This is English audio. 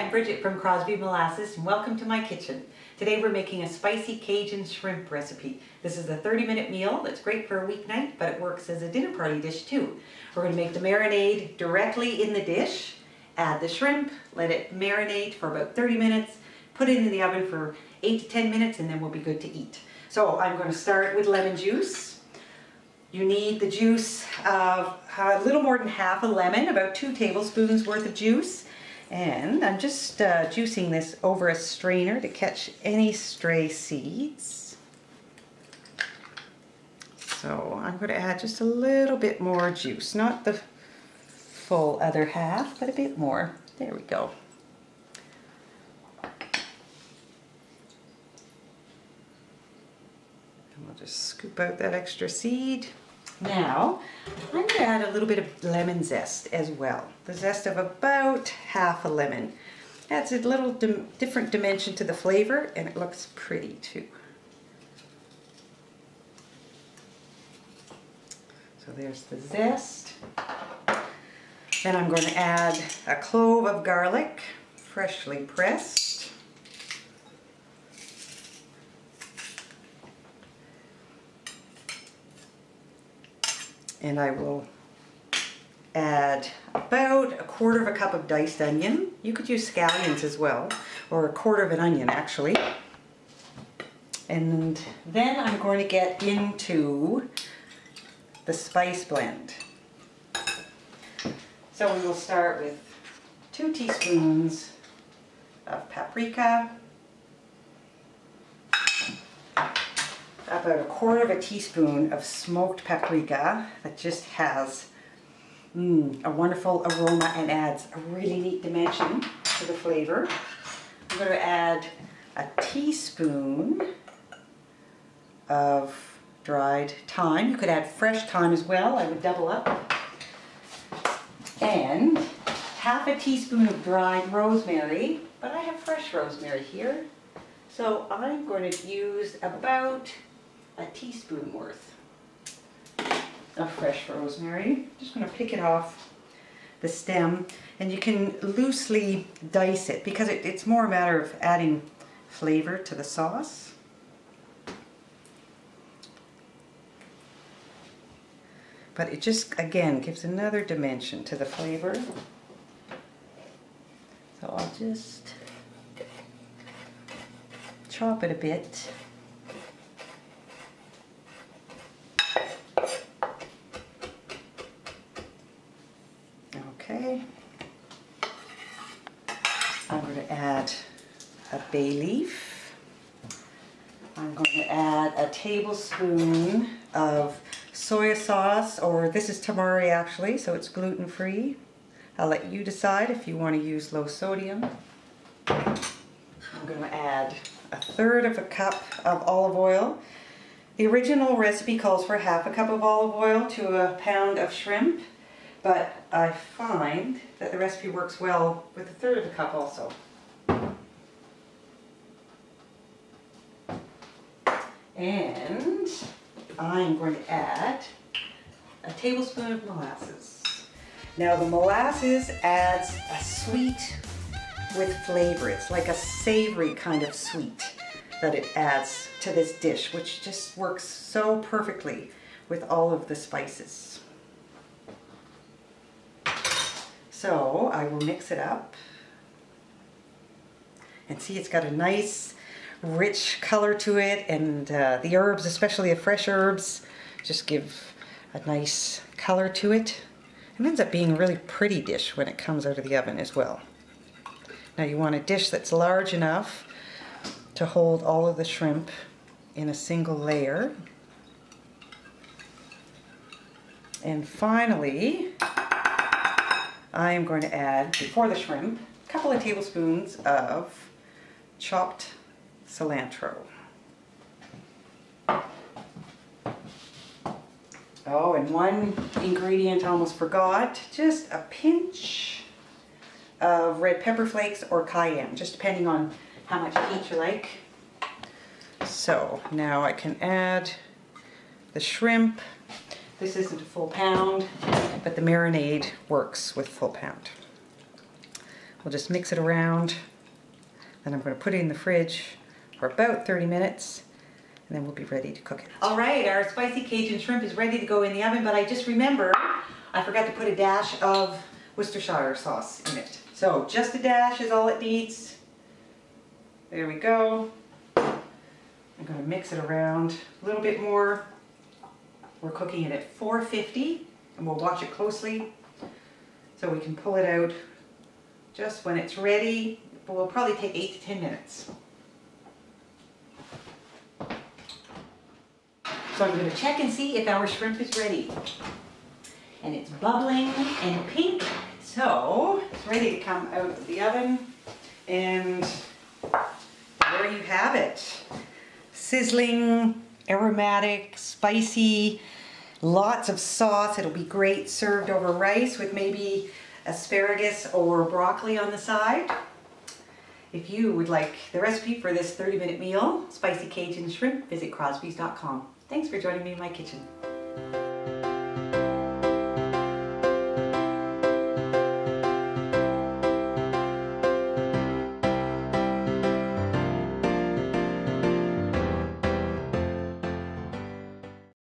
I'm Bridget from Crosby Molasses and welcome to my kitchen. Today we're making a spicy Cajun shrimp recipe. This is a 30-minute meal that's great for a weeknight, but it works as a dinner party dish too. We're going to make the marinade directly in the dish, add the shrimp, let it marinate for about 30 minutes, put it in the oven for 8 to 10 minutes, and then we'll be good to eat. So I'm going to start with lemon juice. You need the juice of a little more than half a lemon, about 2 tablespoons worth of juice. And I'm just juicing this over a strainer to catch any stray seeds. So I'm going to add just a little bit more juice, not the full other half, but a bit more. There we go. And we'll just scoop out that extra seed. Now, I'm going to add a little bit of lemon zest as well. The zest of about half a lemon. Adds a little different dimension to the flavor, and it looks pretty too. So there's the zest. Then I'm going to add a clove of garlic, freshly pressed. And I will add about 1/4 cup of diced onion. You could use scallions as well, or 1/4 of an onion actually. And then I'm going to get into the spice blend. So we will start with 2 teaspoons of paprika, about 1/4 teaspoon of smoked paprika that just has a wonderful aroma and adds a really neat dimension to the flavor. I'm going to add a teaspoon of dried thyme. You could add fresh thyme as well. I would double up. And half a teaspoon of dried rosemary, but I have fresh rosemary here. So I'm going to use about a teaspoon worth of fresh rosemary. Just going to pick it off the stem, and you can loosely dice it because it's more a matter of adding flavor to the sauce. But it just, again, gives another dimension to the flavor. So I'll just chop it a bit. Okay. I'm going to add a bay leaf. I'm going to add a tablespoon of soy sauce, or this is tamari actually, so it's gluten-free. I'll let you decide if you want to use low sodium. I'm going to add 1/3 cup of olive oil. The original recipe calls for 1/2 cup of olive oil to a pound of shrimp, but I find that the recipe works well with 1/3 cup also. And I'm going to add a tablespoon of molasses. Now the molasses adds a sweet with flavor. It's like a savory kind of sweet that it adds to this dish, which just works so perfectly with all of the spices. So I will mix it up. And see, it's got a nice rich color to it, and the herbs, especially the fresh herbs, just give a nice color to it. It ends up being a really pretty dish when it comes out of the oven as well. Now you want a dish that's large enough to hold all of the shrimp in a single layer. And finally, I am going to add, before the shrimp, a couple of tablespoons of chopped cilantro. Oh, and one ingredient I almost forgot, just a pinch of red pepper flakes or cayenne, just depending on how much heat you like. So now I can add the shrimp. This isn't a full pound, but the marinade works with full pound. We'll just mix it around. Then I'm going to put it in the fridge for about 30 minutes. And then we'll be ready to cook it. All right, our spicy Cajun shrimp is ready to go in the oven, but I just remembered I forgot to put a dash of Worcestershire sauce in it. So just a dash is all it needs. There we go. I'm going to mix it around a little bit more. We're cooking it at 450, and we'll watch it closely so we can pull it out just when it's ready. But we'll probably take 8 to 10 minutes. So I'm going to check and see if our shrimp is ready. And it's bubbling and pink, so it's ready to come out of the oven. And there you have it. Sizzling, aromatic, spicy, lots of sauce. It'll be great served over rice with maybe asparagus or broccoli on the side. If you would like the recipe for this 30-minute meal, spicy Cajun shrimp, visit crosbys.com. Thanks for joining me in my kitchen.